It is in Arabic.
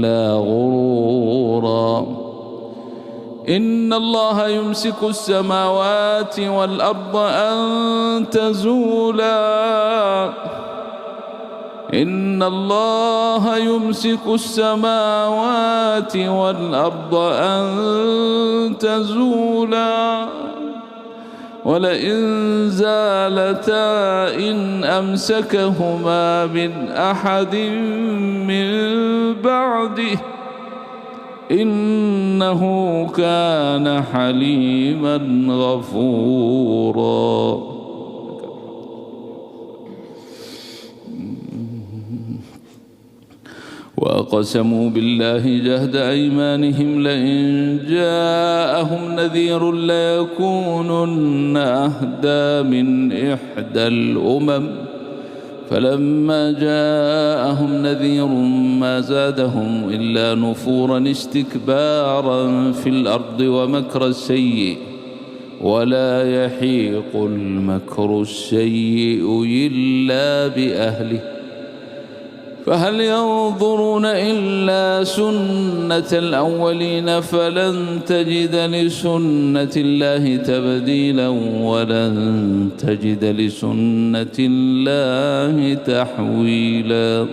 لا غرورا. إن الله يمسك السماوات والأرض أن تزولا. إن الله يمسك السماوات والأرض أن تزولا ولئن زالتا إن أمسكهما من أحد من بعده إنه كان حليما غفورا. وأقسموا بالله جهد أيمانهم لئن جاءهم نذير ليكونن أهدى من إحدى الأمم فلما جاءهم نذير ما زادهم إلا نفورا استكبارا في الأرض ومكر السيء ولا يحيق المكر السيء إلا بأهله فهل ينظرون إلا سنة الأولين فلن تجد لسنة الله تبديلا ولن تجد لسنة الله تحويلا.